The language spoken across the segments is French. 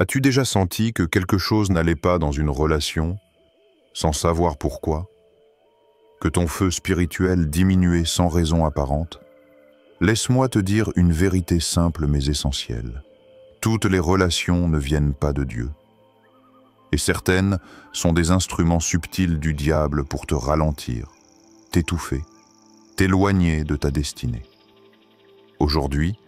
As-tu déjà senti que quelque chose n'allait pas dans une relation, sans savoir pourquoi? Que ton feu spirituel diminuait sans raison apparente? Laisse-moi te dire une vérité simple mais essentielle. Toutes les relations ne viennent pas de Dieu. Et certaines sont des instruments subtils du diable pour te ralentir, t'étouffer, t'éloigner de ta destinée. Aujourd'hui,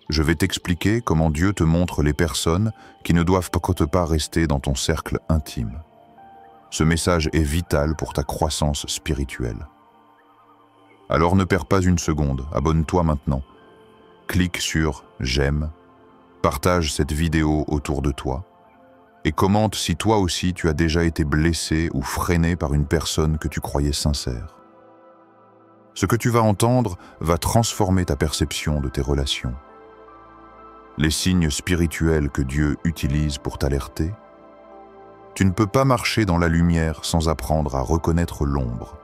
je vais t'expliquer comment Dieu te montre les personnes qui ne doivent pas rester dans ton cercle intime. Ce message est vital pour ta croissance spirituelle. Alors ne perds pas une seconde, abonne-toi maintenant. Clique sur « J'aime », partage cette vidéo autour de toi et commente si toi aussi tu as déjà été blessé ou freiné par une personne que tu croyais sincère. Ce que tu vas entendre va transformer ta perception de tes relations. Les signes spirituels que Dieu utilise pour t'alerter. Tu ne peux pas marcher dans la lumière sans apprendre à reconnaître l'ombre.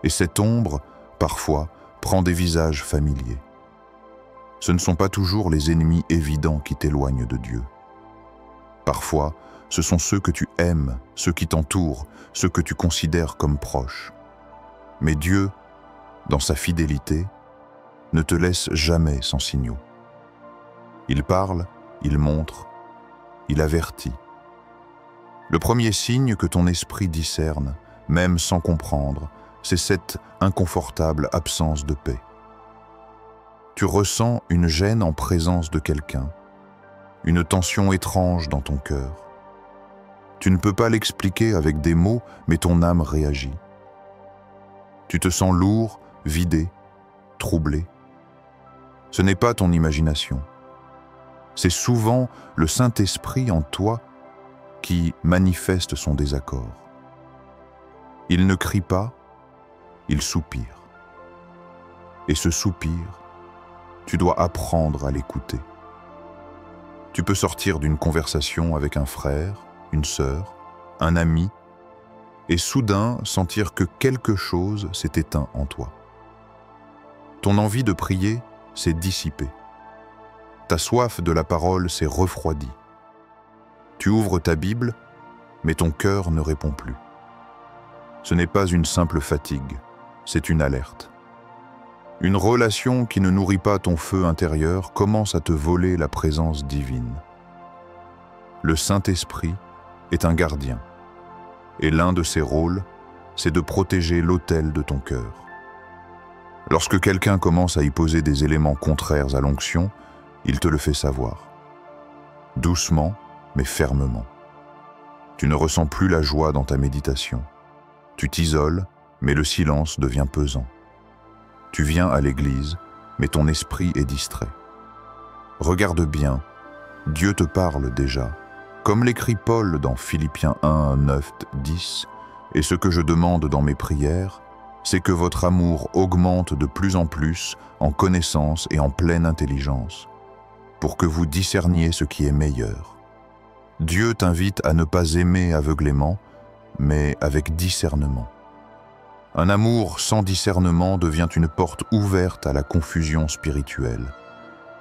Et cette ombre, parfois, prend des visages familiers. Ce ne sont pas toujours les ennemis évidents qui t'éloignent de Dieu. Parfois, ce sont ceux que tu aimes, ceux qui t'entourent, ceux que tu considères comme proches. Mais Dieu, dans sa fidélité, ne te laisse jamais sans signaux. Il parle, il montre, il avertit. Le premier signe que ton esprit discerne, même sans comprendre, c'est cette inconfortable absence de paix. Tu ressens une gêne en présence de quelqu'un, une tension étrange dans ton cœur. Tu ne peux pas l'expliquer avec des mots, mais ton âme réagit. Tu te sens lourd, vidé, troublé. Ce n'est pas ton imagination. C'est souvent le Saint-Esprit en toi qui manifeste son désaccord. Il ne crie pas, il soupire. Et ce soupir, tu dois apprendre à l'écouter. Tu peux sortir d'une conversation avec un frère, une sœur, un ami, et soudain sentir que quelque chose s'est éteint en toi. Ton envie de prier s'est dissipée. Ta soif de la parole s'est refroidie. Tu ouvres ta Bible, mais ton cœur ne répond plus. Ce n'est pas une simple fatigue, c'est une alerte. Une relation qui ne nourrit pas ton feu intérieur commence à te voler la présence divine. Le Saint-Esprit est un gardien, et l'un de ses rôles, c'est de protéger l'autel de ton cœur. Lorsque quelqu'un commence à y poser des éléments contraires à l'onction, il te le fait savoir. Doucement, mais fermement. Tu ne ressens plus la joie dans ta méditation. Tu t'isoles, mais le silence devient pesant. Tu viens à l'église, mais ton esprit est distrait. Regarde bien, Dieu te parle déjà. Comme l'écrit Paul dans Philippiens 1, 9, 10, « Et ce que je demande dans mes prières, c'est que votre amour augmente de plus en plus en connaissance et en pleine intelligence, pour que vous discerniez ce qui est meilleur. » Dieu t'invite à ne pas aimer aveuglément, mais avec discernement. Un amour sans discernement devient une porte ouverte à la confusion spirituelle.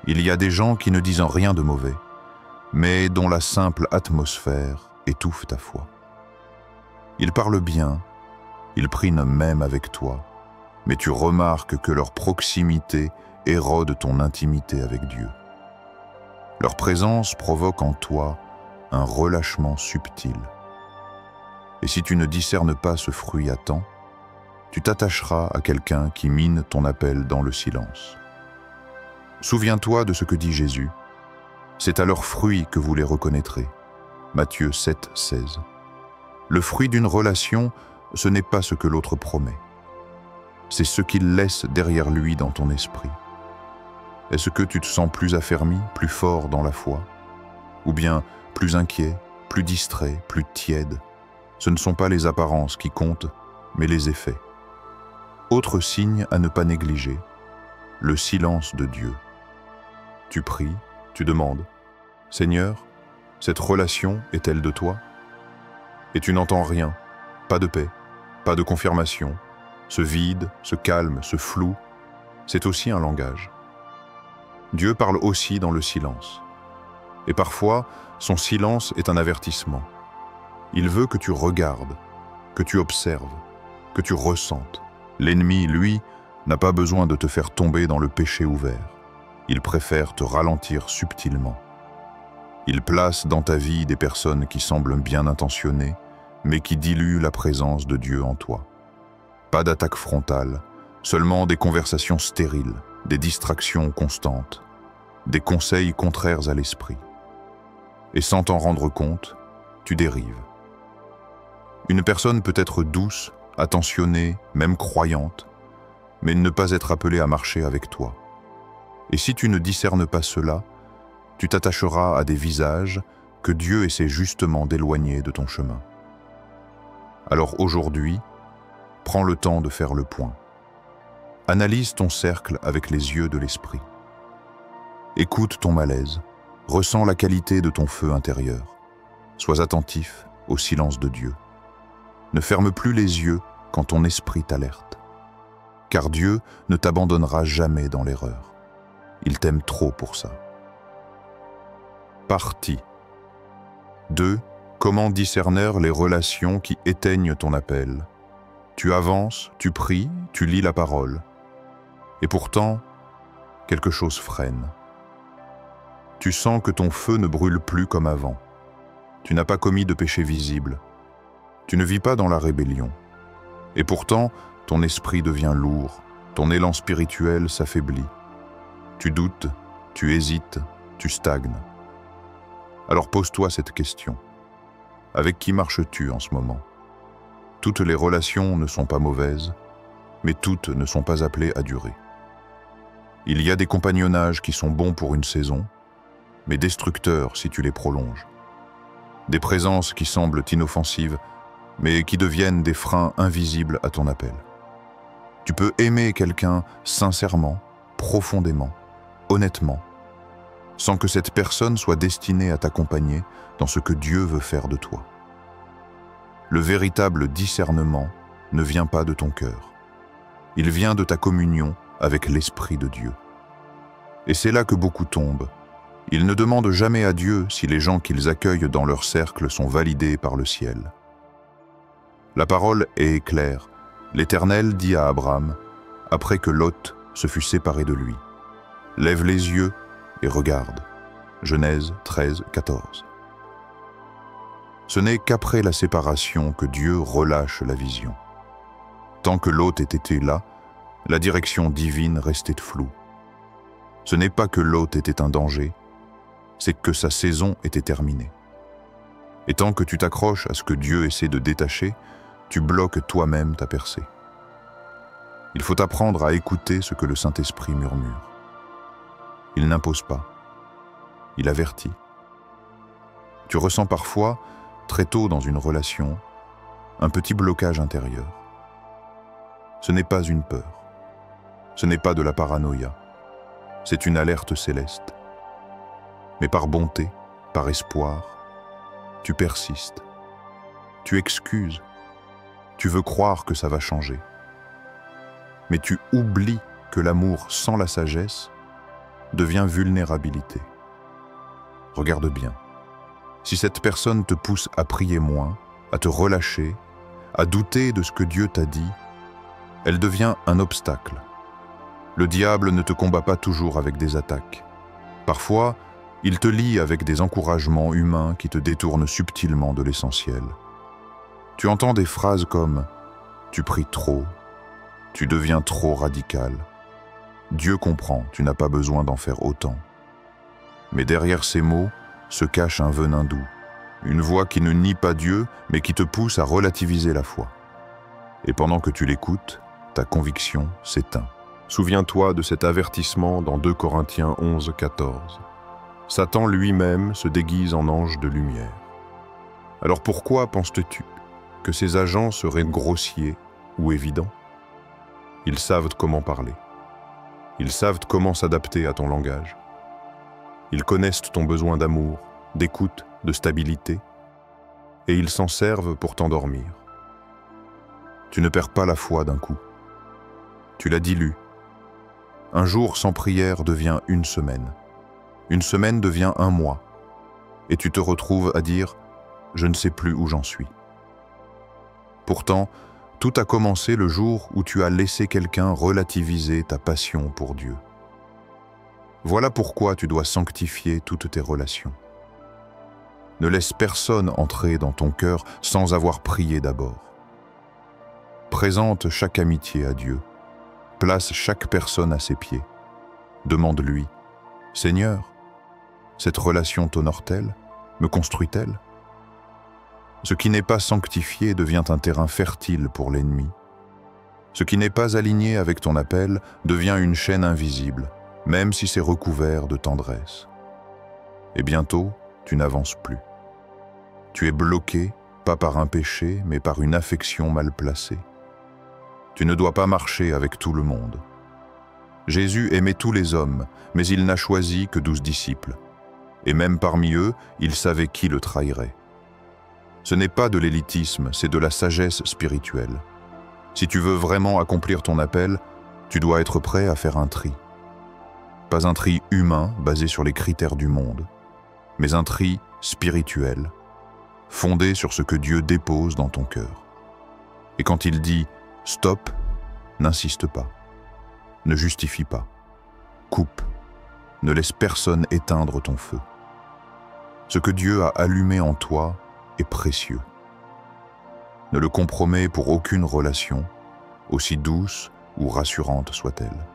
Il y a des gens qui ne disent rien de mauvais, mais dont la simple atmosphère étouffe ta foi. Ils parlent bien, ils prient même avec toi, mais tu remarques que leur proximité érode ton intimité avec Dieu. Leur présence provoque en toi un relâchement subtil. Et si tu ne discernes pas ce fruit à temps, tu t'attacheras à quelqu'un qui mine ton appel dans le silence. Souviens-toi de ce que dit Jésus. C'est à leurs fruits que vous les reconnaîtrez. Matthieu 7, 16. Le fruit d'une relation, ce n'est pas ce que l'autre promet. C'est ce qu'il laisse derrière lui dans ton esprit. Est-ce que tu te sens plus affermi, plus fort dans la foi? Ou bien plus inquiet, plus distrait, plus tiède? Ce ne sont pas les apparences qui comptent, mais les effets. Autre signe à ne pas négliger, le silence de Dieu. Tu pries, tu demandes, « Seigneur, cette relation est-elle de toi ?» Et tu n'entends rien, pas de paix, pas de confirmation. Ce vide, ce calme, ce flou, c'est aussi un langage. Dieu parle aussi dans le silence. Et parfois, son silence est un avertissement. Il veut que tu regardes, que tu observes, que tu ressentes. L'ennemi, lui, n'a pas besoin de te faire tomber dans le péché ouvert. Il préfère te ralentir subtilement. Il place dans ta vie des personnes qui semblent bien intentionnées, mais qui diluent la présence de Dieu en toi. Pas d'attaque frontale, seulement des conversations stériles, des distractions constantes, des conseils contraires à l'esprit. Et sans t'en rendre compte, tu dérives. Une personne peut être douce, attentionnée, même croyante, mais ne pas être appelée à marcher avec toi. Et si tu ne discernes pas cela, tu t'attacheras à des visages que Dieu essaie justement d'éloigner de ton chemin. Alors aujourd'hui, prends le temps de faire le point. Analyse ton cercle avec les yeux de l'esprit. Écoute ton malaise, ressens la qualité de ton feu intérieur. Sois attentif au silence de Dieu. Ne ferme plus les yeux quand ton esprit t'alerte. Car Dieu ne t'abandonnera jamais dans l'erreur. Il t'aime trop pour ça. Partie 2. Comment discerner les relations qui éteignent ton appel? Tu avances, tu pries, tu lis la parole. Et pourtant, quelque chose freine. Tu sens que ton feu ne brûle plus comme avant. Tu n'as pas commis de péché visible. Tu ne vis pas dans la rébellion. Et pourtant, ton esprit devient lourd, ton élan spirituel s'affaiblit. Tu doutes, tu hésites, tu stagnes. Alors pose-toi cette question. Avec qui marches-tu en ce moment? Toutes les relations ne sont pas mauvaises, mais toutes ne sont pas appelées à durer. Il y a des compagnonnages qui sont bons pour une saison, mais destructeurs si tu les prolonges. Des présences qui semblent inoffensives, mais qui deviennent des freins invisibles à ton appel. Tu peux aimer quelqu'un sincèrement, profondément, honnêtement, sans que cette personne soit destinée à t'accompagner dans ce que Dieu veut faire de toi. Le véritable discernement ne vient pas de ton cœur. Il vient de ta communion avec l'Esprit de Dieu. Et c'est là que beaucoup tombent. Ils ne demandent jamais à Dieu si les gens qu'ils accueillent dans leur cercle sont validés par le ciel. La parole est claire. L'Éternel dit à Abraham, après que Lot se fut séparé de lui, « Lève les yeux et regarde. » Genèse 13, 14. Ce n'est qu'après la séparation que Dieu relâche la vision. Tant que Lot était là, la direction divine restait floue. Ce n'est pas que Lot était un danger, c'est que sa saison était terminée. Et tant que tu t'accroches à ce que Dieu essaie de détacher, tu bloques toi-même ta percée. Il faut apprendre à écouter ce que le Saint-Esprit murmure. Il n'impose pas, il avertit. Tu ressens parfois, très tôt dans une relation, un petit blocage intérieur. Ce n'est pas une peur, ce n'est pas de la paranoïa, c'est une alerte céleste. Mais par bonté, par espoir, tu persistes, tu excuses, tu veux croire que ça va changer. Mais tu oublies que l'amour sans la sagesse devient vulnérabilité. Regarde bien. Si cette personne te pousse à prier moins, à te relâcher, à douter de ce que Dieu t'a dit, elle devient un obstacle. Le diable ne te combat pas toujours avec des attaques. Parfois, il te lie avec des encouragements humains qui te détournent subtilement de l'essentiel. Tu entends des phrases comme « tu pries trop »,« tu deviens trop radical »,« Dieu comprend, tu n'as pas besoin d'en faire autant ». Mais derrière ces mots se cache un venin doux, une voix qui ne nie pas Dieu, mais qui te pousse à relativiser la foi. Et pendant que tu l'écoutes, ta conviction s'éteint. Souviens-toi de cet avertissement dans 2 Corinthiens 11, 14. Satan lui-même se déguise en ange de lumière. Alors pourquoi penses-tu que ces agents seraient grossiers ou évidents? Ils savent comment parler. Ils savent comment s'adapter à ton langage. Ils connaissent ton besoin d'amour, d'écoute, de stabilité, et ils s'en servent pour t'endormir. Tu ne perds pas la foi d'un coup. Tu la dilues. Un jour sans prière devient une semaine. Une semaine devient un mois. et tu te retrouves à dire « je ne sais plus où j'en suis ». Pourtant, tout a commencé le jour où tu as laissé quelqu'un relativiser ta passion pour Dieu. Voilà pourquoi tu dois sanctifier toutes tes relations. Ne laisse personne entrer dans ton cœur sans avoir prié d'abord. Présente chaque amitié à Dieu. Place chaque personne à ses pieds. Demande-lui, « Seigneur, cette relation t'honore-t-elle? Me construit-elle » Ce qui n'est pas sanctifié devient un terrain fertile pour l'ennemi. Ce qui n'est pas aligné avec ton appel devient une chaîne invisible, même si c'est recouvert de tendresse. Et bientôt, tu n'avances plus. Tu es bloqué, pas par un péché, mais par une affection mal placée. Tu ne dois pas marcher avec tout le monde. Jésus aimait tous les hommes, mais il n'a choisi que 12 disciples. Et même parmi eux, il savait qui le trahirait. Ce n'est pas de l'élitisme, c'est de la sagesse spirituelle. Si tu veux vraiment accomplir ton appel, tu dois être prêt à faire un tri. Pas un tri humain basé sur les critères du monde, mais un tri spirituel, fondé sur ce que Dieu dépose dans ton cœur. Et quand il dit « stop », n'insiste pas, ne justifie pas, coupe, ne laisse personne éteindre ton feu. Ce que Dieu a allumé en toi est précieux. Ne le compromets pour aucune relation, aussi douce ou rassurante soit-elle.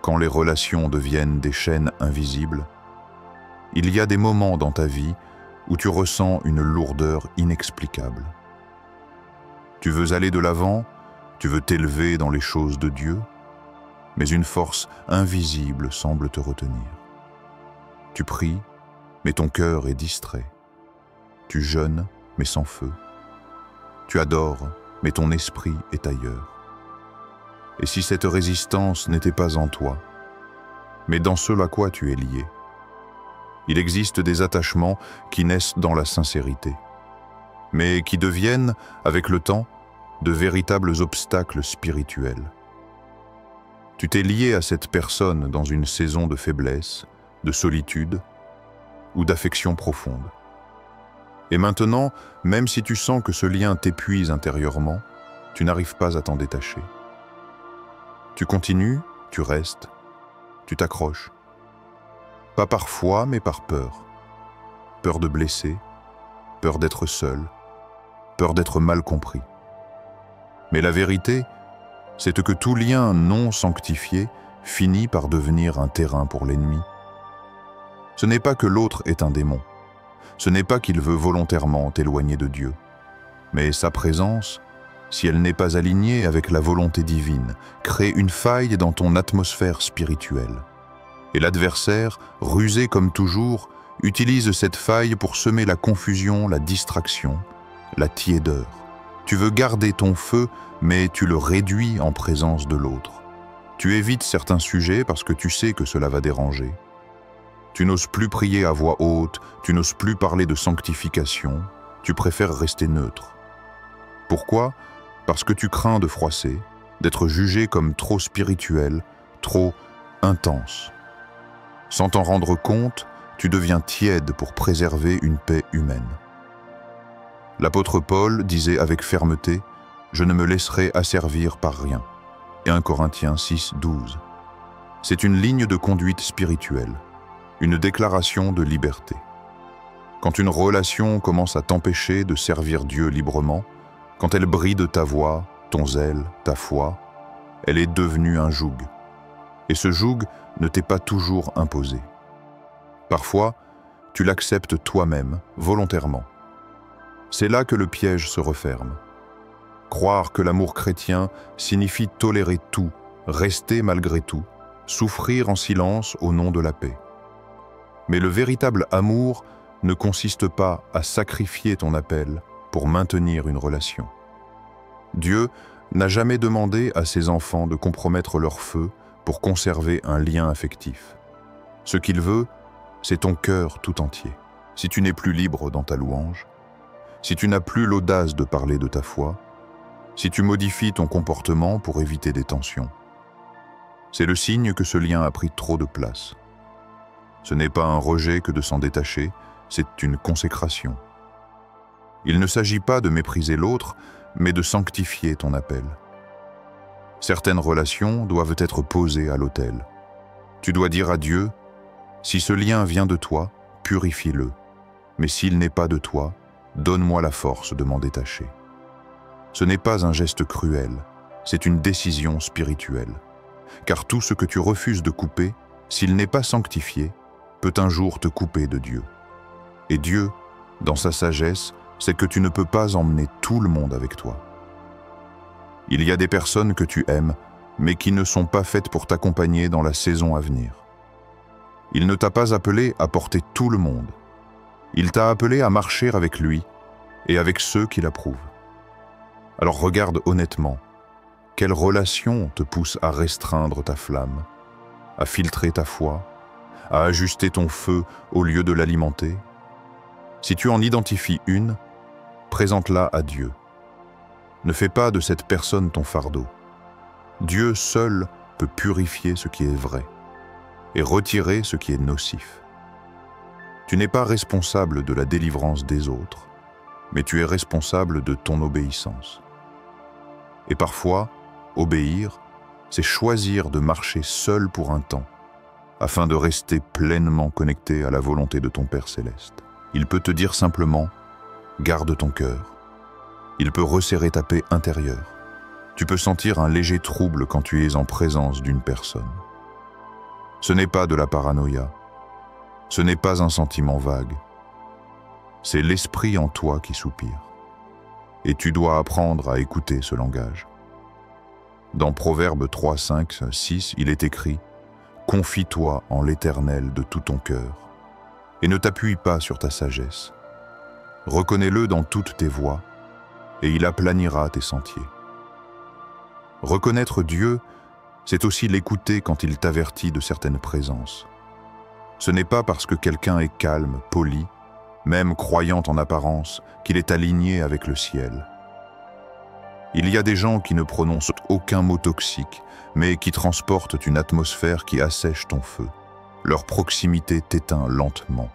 Quand les relations deviennent des chaînes invisibles, il y a des moments dans ta vie où tu ressens une lourdeur inexplicable. Tu veux aller de l'avant, tu veux t'élever dans les choses de Dieu, mais une force invisible semble te retenir. Tu pries, mais ton cœur est distrait. Tu jeûnes, mais sans feu. Tu adores, mais ton esprit est ailleurs. Et si cette résistance n'était pas en toi, mais dans ce à quoi tu es lié? Il existe des attachements qui naissent dans la sincérité, mais qui deviennent, avec le temps, de véritables obstacles spirituels. Tu t'es lié à cette personne dans une saison de faiblesse, de solitude ou d'affection profonde. Et maintenant, même si tu sens que ce lien t'épuise intérieurement, tu n'arrives pas à t'en détacher. Tu continues, tu restes, tu t'accroches. Pas par foi, mais par peur. Peur de blesser, peur d'être seul, peur d'être mal compris. Mais la vérité, c'est que tout lien non sanctifié finit par devenir un terrain pour l'ennemi. Ce n'est pas que l'autre est un démon. Ce n'est pas qu'il veut volontairement t'éloigner de Dieu. Mais sa présence, si elle n'est pas alignée avec la volonté divine, crée une faille dans ton atmosphère spirituelle. Et l'adversaire, rusé comme toujours, utilise cette faille pour semer la confusion, la distraction, la tiédeur. Tu veux garder ton feu, mais tu le réduis en présence de l'autre. Tu évites certains sujets parce que tu sais que cela va déranger. Tu n'oses plus prier à voix haute, tu n'oses plus parler de sanctification, tu préfères rester neutre. Pourquoi? Parce que tu crains de froisser, d'être jugé comme trop spirituel, trop intense. Sans t'en rendre compte, tu deviens tiède pour préserver une paix humaine. L'apôtre Paul disait avec fermeté « Je ne me laisserai asservir par rien ». Et 1 Corinthiens 6, 12. C'est une ligne de conduite spirituelle, une déclaration de liberté. Quand une relation commence à t'empêcher de servir Dieu librement, quand elle bride ta voix, ton zèle, ta foi, elle est devenue un joug. Et ce joug ne t'est pas toujours imposé. Parfois, tu l'acceptes toi-même, volontairement. C'est là que le piège se referme. Croire que l'amour chrétien signifie tolérer tout, rester malgré tout, souffrir en silence au nom de la paix. Mais le véritable amour ne consiste pas à sacrifier ton appel pour maintenir une relation. Dieu n'a jamais demandé à ses enfants de compromettre leur feu pour conserver un lien affectif. Ce qu'il veut, c'est ton cœur tout entier. Si tu n'es plus libre dans ta louange, si tu n'as plus l'audace de parler de ta foi, si tu modifies ton comportement pour éviter des tensions, c'est le signe que ce lien a pris trop de place. Ce n'est pas un rejet que de s'en détacher, c'est une consécration. Il ne s'agit pas de mépriser l'autre, mais de sanctifier ton appel. Certaines relations doivent être posées à l'autel. Tu dois dire à Dieu, si ce lien vient de toi, purifie-le. Mais s'il n'est pas de toi, donne-moi la force de m'en détacher. Ce n'est pas un geste cruel, c'est une décision spirituelle. Car tout ce que tu refuses de couper, s'il n'est pas sanctifié, peut un jour te couper de Dieu. Et Dieu, dans sa sagesse, sait que tu ne peux pas emmener tout le monde avec toi. Il y a des personnes que tu aimes, mais qui ne sont pas faites pour t'accompagner dans la saison à venir. Il ne t'a pas appelé à porter tout le monde. Il t'a appelé à marcher avec lui et avec ceux qui l'approuvent. Alors regarde honnêtement, quelle relation te pousse à restreindre ta flamme, à filtrer ta foi, à ajuster ton feu au lieu de l'alimenter? Si tu en identifies une, présente-la à Dieu. Ne fais pas de cette personne ton fardeau. Dieu seul peut purifier ce qui est vrai et retirer ce qui est nocif. Tu n'es pas responsable de la délivrance des autres, mais tu es responsable de ton obéissance. Et parfois, obéir, c'est choisir de marcher seul pour un temps, afin de rester pleinement connecté à la volonté de ton Père Céleste. Il peut te dire simplement, garde ton cœur. Il peut resserrer ta paix intérieure. Tu peux sentir un léger trouble quand tu es en présence d'une personne. Ce n'est pas de la paranoïa. Ce n'est pas un sentiment vague. C'est l'esprit en toi qui soupire. Et tu dois apprendre à écouter ce langage. Dans Proverbes 3, 5, 6, il est écrit « Confie-toi en l'Éternel de tout ton cœur, et ne t'appuie pas sur ta sagesse. Reconnais-le dans toutes tes voies, et il aplanira tes sentiers. » Reconnaître Dieu, c'est aussi l'écouter quand il t'avertit de certaines présences. Ce n'est pas parce que quelqu'un est calme, poli, même croyant en apparence, qu'il est aligné avec le ciel. Il y a des gens qui ne prononcent aucun mot toxique, mais qui transportent une atmosphère qui assèche ton feu. Leur proximité t'éteint lentement.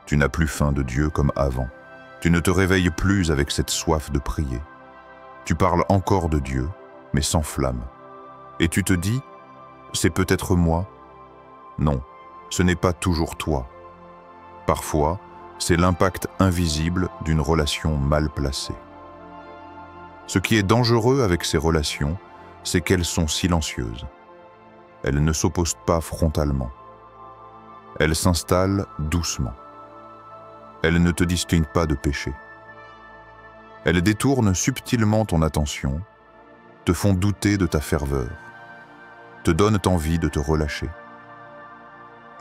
Tu n'as plus faim de Dieu comme avant. Tu ne te réveilles plus avec cette soif de prier. Tu parles encore de Dieu, mais sans flamme. Et tu te dis, c'est peut-être moi. Non, ce n'est pas toujours toi. Parfois, c'est l'impact invisible d'une relation mal placée. Ce qui est dangereux avec ces relations, c'est qu'elles sont silencieuses. Elles ne s'opposent pas frontalement. Elles s'installent doucement. Elles ne te distinguent pas de péché. Elles détournent subtilement ton attention, te font douter de ta ferveur, te donnent envie de te relâcher.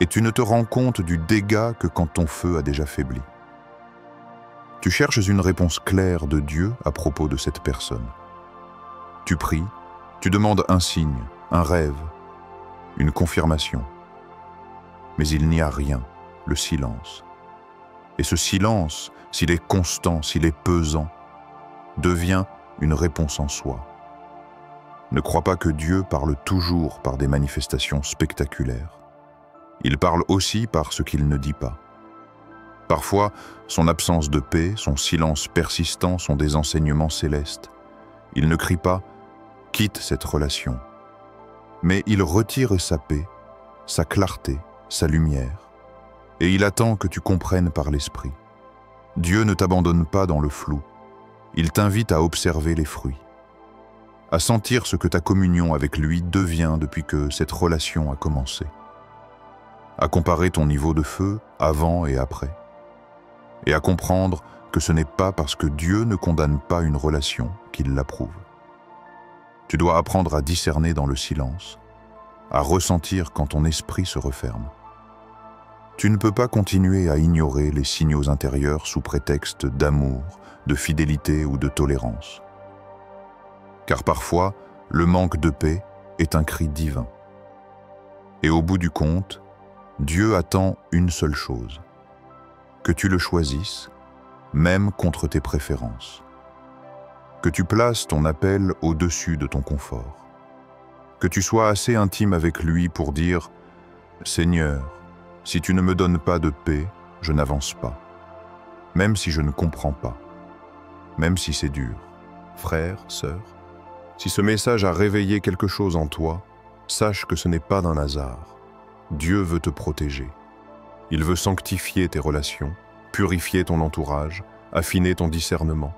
Et tu ne te rends compte du dégât que quand ton feu a déjà faibli. Tu cherches une réponse claire de Dieu à propos de cette personne. Tu pries, tu demandes un signe, un rêve, une confirmation. Mais il n'y a rien, le silence. Et ce silence, s'il est constant, s'il est pesant, devient une réponse en soi. Ne crois pas que Dieu parle toujours par des manifestations spectaculaires. Il parle aussi par ce qu'il ne dit pas. Parfois, son absence de paix, son silence persistant sont des enseignements célestes. Il ne crie pas « quitte cette relation », mais il retire sa paix, sa clarté, sa lumière, et il attend que tu comprennes par l'esprit. Dieu ne t'abandonne pas dans le flou, il t'invite à observer les fruits, à sentir ce que ta communion avec lui devient depuis que cette relation a commencé, à comparer ton niveau de feu avant et après, et à comprendre que ce n'est pas parce que Dieu ne condamne pas une relation qu'il l'approuve. Tu dois apprendre à discerner dans le silence, à ressentir quand ton esprit se referme. Tu ne peux pas continuer à ignorer les signaux intérieurs sous prétexte d'amour, de fidélité ou de tolérance. Car parfois, le manque de paix est un cri divin. Et au bout du compte, Dieu attend une seule chose, que tu le choisisses, même contre tes préférences. Que tu places ton appel au-dessus de ton confort. Que tu sois assez intime avec lui pour dire « Seigneur, Si tu ne me donnes pas de paix, je n'avance pas. Même si je ne comprends pas. Même si c'est dur. Frère, sœur, si ce message a réveillé quelque chose en toi, sache que ce n'est pas d'un hasard. Dieu veut te protéger. Il veut sanctifier tes relations, purifier ton entourage, affiner ton discernement.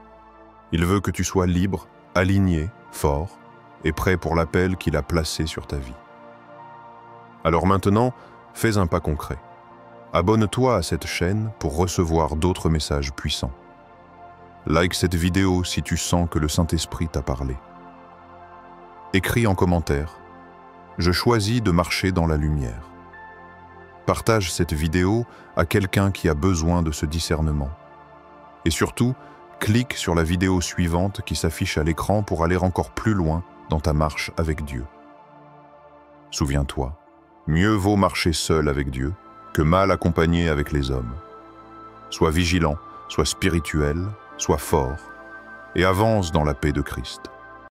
Il veut que tu sois libre, aligné, fort et prêt pour l'appel qu'il a placé sur ta vie. Alors maintenant, fais un pas concret. Abonne-toi à cette chaîne pour recevoir d'autres messages puissants. Like cette vidéo si tu sens que le Saint-Esprit t'a parlé. Écris en commentaire « Je choisis de marcher dans la lumière ». Partage cette vidéo à quelqu'un qui a besoin de ce discernement. Et surtout, clique sur la vidéo suivante qui s'affiche à l'écran pour aller encore plus loin dans ta marche avec Dieu. Souviens-toi, mieux vaut marcher seul avec Dieu que mal accompagné avec les hommes. Sois vigilant, sois spirituel, sois fort et avance dans la paix de Christ.